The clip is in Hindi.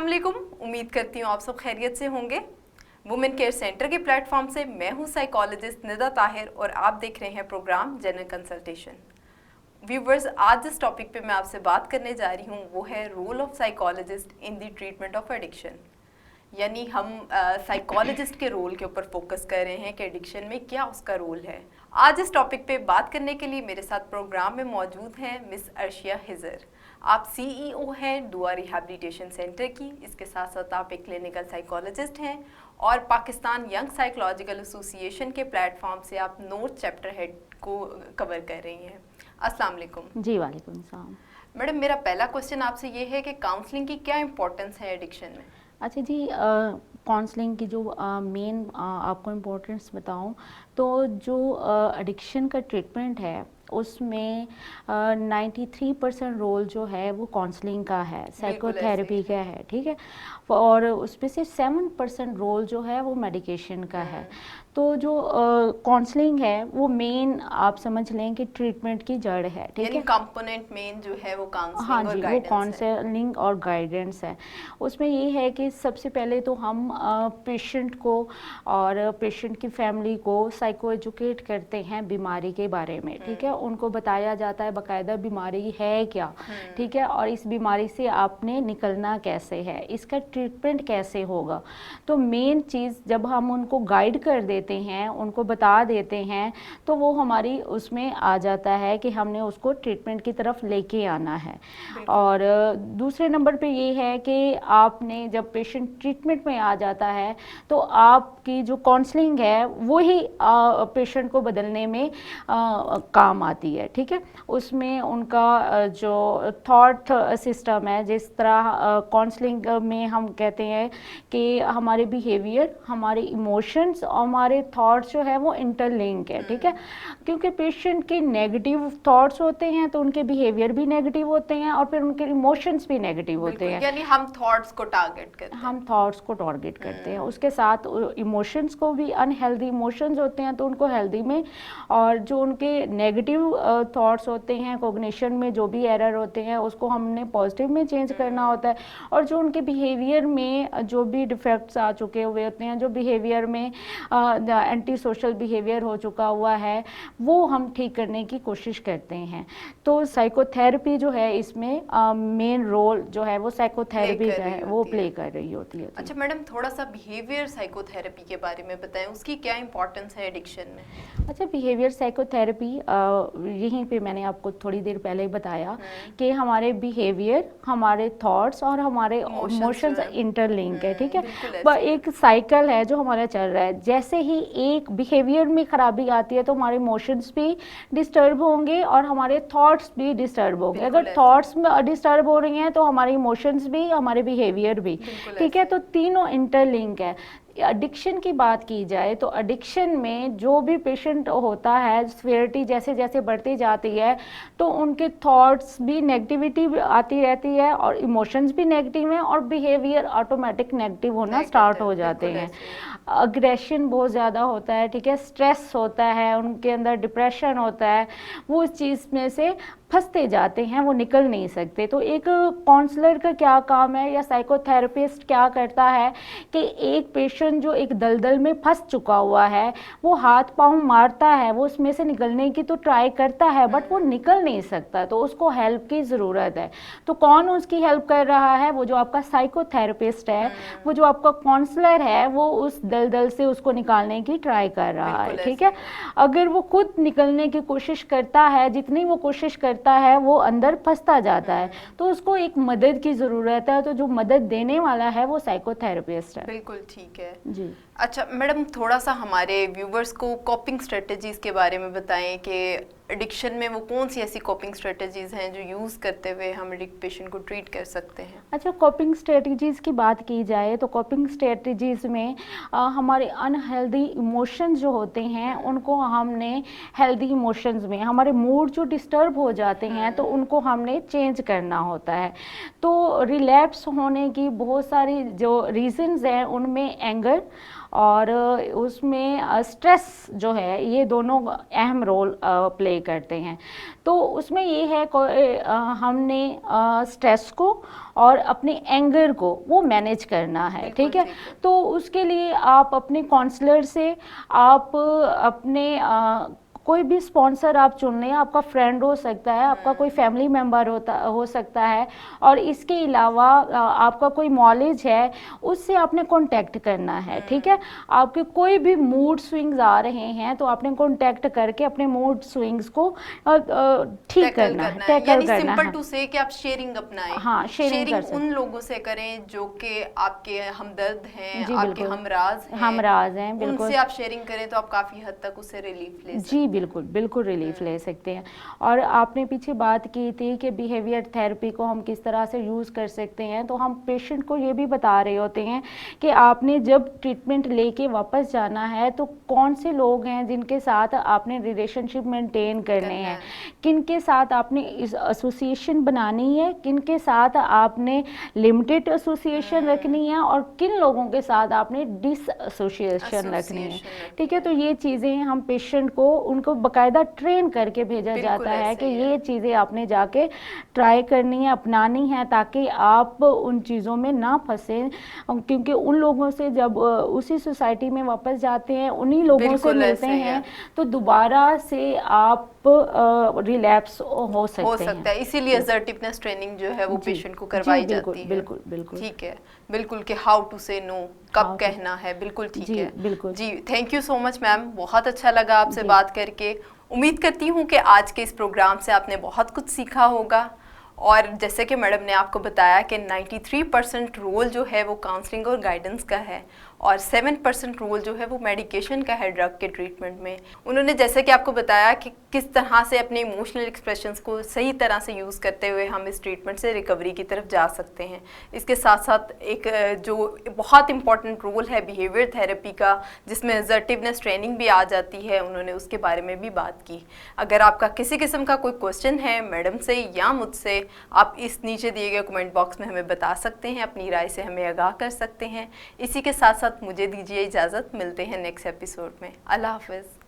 अस्सलाम वालेकुम। उम्मीद करती हूँ आप सब खैरियत से होंगे। वुमेन केयर सेंटर के प्लेटफॉर्म से मैं हूँ साइकोलॉजिस्ट निदा ताहिर और आप देख रहे हैं प्रोग्राम जनरल कंसल्टेशन। व्यूवर्स, आज जिस टॉपिक पे मैं आपसे बात करने जा रही हूँ वो है role of psychologist in the treatment of addiction. यानी हम साइकोलॉजिस्ट के रोल के ऊपर फोकस कर रहे हैं कि एडिक्शन में क्या उसका रोल है। आज इस टॉपिक पे बात करने के लिए मेरे साथ प्रोग्राम में मौजूद हैं मिस अर्शिया हिजर। आप सीईओ हैं दुआ रिहैबिलिटेशन सेंटर की। इसके साथ साथ आप एक क्लिनिकल साइकोलॉजिस्ट हैं और पाकिस्तान यंग साइकोलॉजिकल एसोसिएशन के प्लेटफॉर्म से आप नॉर्थ चैप्टर हेड को कवर कर रही हैं। अस्सलाम वालेकुम। जी वालेकुम सलाम। मैडम, मेरा पहला क्वेश्चन आपसे ये है कि काउंसलिंग की क्या इंपॉर्टेंस है एडिक्शन में? अच्छा जी, काउंसलिंग की जो मेन आपको इम्पोर्टेंस बताऊं तो जो एडिक्शन का ट्रीटमेंट है उसमें 93% रोल जो है वो काउंसलिंग का है, साइकोथेरेपी का है, ठीक है। और उसमें से 7% रोल जो है वो मेडिकेशन का है। तो जो काउंसलिंग है वो मेन आप समझ लें कि ट्रीटमेंट की जड़ है, ठीक है। कंपोनेंट मेन जो है वो काउंसलिंग हाँ और जी, वो काउंसलिंग और गाइडेंस है। उसमें ये है कि सबसे पहले तो हम पेशेंट को और पेशेंट की फैमिली को साइको एजुकेट करते हैं बीमारी के बारे में, ठीक है। उनको बताया जाता है बाकायदा बीमारी है क्या, ठीक है, और इस बीमारी से आपने निकलना कैसे है, इसका ट्रीटमेंट कैसे होगा। तो मेन चीज़ जब हम उनको गाइड कर देते हैं, उनको बता देते हैं, तो वो हमारी उसमें आ जाता है कि हमने उसको ट्रीटमेंट की तरफ लेके आना है। और दूसरे नंबर पे ये है कि आपने जब पेशेंट ट्रीटमेंट में आ जाता है तो आपकी जो काउंसलिंग है वही पेशेंट को बदलने में काम आती है, ठीक है। उसमें उनका जो थॉट सिस्टम है, जिस तरह काउंसलिंग में हम कहते हैं कि हमारे बिहेवियर, हमारे इमोशंस और हमारे थॉट्स जो है वो इंटरलिंक है, ठीक है। क्योंकि पेशेंट के नेगेटिव थॉट्स होते हैं तो उनके बिहेवियर भी नेगेटिव होते हैं और फिर उनके इमोशंस भी नेगेटिव होते हैं। यानी हम थॉट्स को टारगेट करते हैं, हम थॉट्स को टारगेट करते हैं, उसके साथ इमोशंस को भी, अनहेल्दी इमोशंस होते हैं तो उनको हेल्दी में, और जो उनके नेगेटिव थॉट्स होते हैं, कॉग्निशन में जो भी एरर होते हैं उसको हमने पॉजिटिव में चेंज करना होता है। और जो उनके बिहेवियर में जो भी डिफेक्ट्स आ चुके हुए होते हैं, जो बिहेवियर में एंटी सोशल बिहेवियर हो चुका हुआ है, वो हम ठीक करने की कोशिश करते हैं। तो साइकोथेरेपी जो है इसमें मेन रोल जो है वो साइकोथेरेपी का है, वो प्ले कर रही होती है। अच्छा मैडम, थोड़ा सा बिहेवियर साइकोथेरेपी के बारे में बताएं, उसकी क्या इंपॉर्टेंस है एडिक्शन में? अच्छा, बिहेवियर साइकोथेरेपी यहीं पे मैंने आपको थोड़ी देर पहले ही बताया कि हमारे बिहेवियर, हमारे थॉट्स और हमारे इमोशंस इंटरलिंक है, ठीक है। एक साइकिल है जो हमारा चल रहा है। जैसे ही एक बिहेवियर में खराबी आती है तो हमारे इमोशंस भी डिस्टर्ब होंगे और हमारे थॉट्स भी डिस्टर्ब होंगे। अगर थॉट्स में डिस्टर्ब हो रही हैं तो हमारे इमोशंस भी, हमारे बिहेवियर भी, ठीक है। तो तीनों इंटरलिंक है। एडिक्शन की बात की जाए तो एडिक्शन में जो भी पेशेंट होता है, सीवियरिटी जैसे जैसे बढ़ती जाती है तो उनके थॉट्स भी नेगेटिविटी आती रहती है और इमोशंस भी नेगेटिव हैं और बिहेवियर ऑटोमेटिक नेगेटिव होना स्टार्ट हो जाते हैं। अग्रेशन बहुत ज़्यादा होता है, ठीक है, स्ट्रेस होता है, उनके अंदर डिप्रेशन होता है, वो उस चीज़ में से फंसते जाते हैं, वो निकल नहीं सकते। तो एक काउंसलर का क्या काम है या साइकोथेरेपिस्ट क्या करता है कि एक पेशेंट जो एक दलदल में फंस चुका हुआ है, वो हाथ पांव मारता है, वो उसमें से निकलने की तो ट्राई करता है बट वो निकल नहीं सकता, तो उसको हेल्प की ज़रूरत है। तो कौन उसकी हेल्प कर रहा है? वो जो आपका साइकोथेरेपिस्ट है, वो जो आपका काउंसलर है, वो उस दलदल से उसको निकालने की ट्राई कर रहा है, ठीक है। अगर वो खुद निकलने की कोशिश करता है, जितनी वो कोशिश करता है वो अंदर फंसता जाता है, तो उसको एक मदद की ज़रूरत है। तो जो मदद देने वाला है वो साइकोथेरेपिस्ट है। बिल्कुल ठीक है जी। अच्छा मैडम, थोड़ा सा हमारे व्यूवर्स को कोपिंग स्ट्रेटजीज के बारे में बताएं कि एडिक्शन में वो कौन सी ऐसी कोपिंग स्ट्रेटजीज हैं जो यूज़ करते हुए हम एडिक्ट पेशेंट को ट्रीट कर सकते हैं? अच्छा, कोपिंग स्ट्रेटजीज़ की बात की जाए तो कोपिंग स्ट्रेटजीज़ में हमारे अनहेल्दी इमोशंस जो होते हैं उनको हमने हेल्दी इमोशंस में, हमारे मूड जो डिस्टर्ब हो जाते हैं तो उनको हमने चेंज करना होता है। तो रिलैप्स होने की बहुत सारी जो रीज़न्स हैं, उनमें एंगर और उसमें स्ट्रेस जो है ये दोनों अहम रोल प्ले करते हैं। तो उसमें ये है हमने स्ट्रेस को और अपने एंगर को वो मैनेज करना है, ठीक है। तो उसके लिए आप अपने काउंसलर से, आप अपने कोई भी स्पॉन्सर आप चुन लें, आपका फ्रेंड हो सकता है, आपका कोई फैमिली मेम्बर हो सकता है, और इसके अलावा आपका कोई नॉलेज है, उससे आपने कांटेक्ट करना है, ठीक है। आपके कोई भी मूड स्विंग्स आ रहे हैं तो आपने कांटेक्ट करके अपने मूड स्विंग्स को ठीक करना है, टैकल करना है। सिंपल टू से कि आप शेयरिंग अपनाएं। हाँ, शेयरिंग उन लोगों से करें जो कि आपके हमदर्द हैं, आपके हमराज हैं, बिल्कुल। उनसे आप शेयरिंग करें तो आप काफी हद तक उससे रिलीफ ले सकते हैं। जी बिल्कुल, बिल्कुल रिलीफ ले सकते हैं। और आपने पीछे बात की थी कि बिहेवियर थेरेपी को हम किस तरह से यूज़ कर सकते हैं, तो हम पेशेंट को ये भी बता रहे होते हैं कि आपने जब ट्रीटमेंट लेके वापस जाना है तो कौन से लोग हैं जिनके साथ आपने रिलेशनशिप मेंटेन करने हैं, किन के साथ आपने इस एसोसिएशन बनानी है, किन के साथ आपने लिमिटेड एसोसिएशन रखनी है, और किन लोगों के साथ आपने डिस एसोसिएशन रखनी है, ठीक है। तो ये चीज़ें हम पेशेंट को, उनको बकायदा ट्रेन करके भेजा जाता है कि ये चीज़ें आपने जाके ट्राई करनी है, अपनानी है, ताकि आप उन चीज़ों में ना फंसें। क्योंकि उन लोगों से जब उसी सोसाइटी में वापस जाते हैं, उन्हीं लोगों से मिलते हैं, तो दोबारा से आप रिलैप्स हो सकते हैं। इसीलिए असर्टिवनेस ट्रेनिंग जो है वो पेशेंट को करवाई जाती है। बिल्कुल बिल्कुल, ठीक है, बिल्कुल, कि हाउ टू से नो, कब कहना है। बिल्कुल ठीक है, बिल्कुल जी। Thank you so much ma'am, बहुत अच्छा लगा आपसे बात करके। उम्मीद करती हूँ कि आज के इस प्रोग्राम से आपने बहुत कुछ सीखा होगा। और जैसे कि मैडम ने आपको बताया कि 93% रोल जो है वो काउंसलिंग और गाइडेंस का है, और 7% रोल जो है वो मेडिकेशन का है ड्रग के ट्रीटमेंट में। उन्होंने जैसे कि आपको बताया कि किस तरह से अपने इमोशनल एक्सप्रेशंस को सही तरह से यूज़ करते हुए हम इस ट्रीटमेंट से रिकवरी की तरफ जा सकते हैं। इसके साथ साथ एक जो बहुत इंपॉर्टेंट रोल है बिहेवियर थेरेपी का, जिसमें असर्टिवनेस ट्रेनिंग भी आ जाती है, उन्होंने उसके बारे में भी बात की। अगर आपका किसी किस्म का कोई क्वेश्चन है मैडम से या मुझसे, आप इस नीचे दिए गए कमेंट बॉक्स में हमें बता सकते हैं, अपनी राय से हमें आगाह कर सकते हैं। इसी के साथ साथ मुझे दीजिए इजाज़त, मिलते हैं नेक्स्ट एपिसोड में। अल्लाह हाफिज़।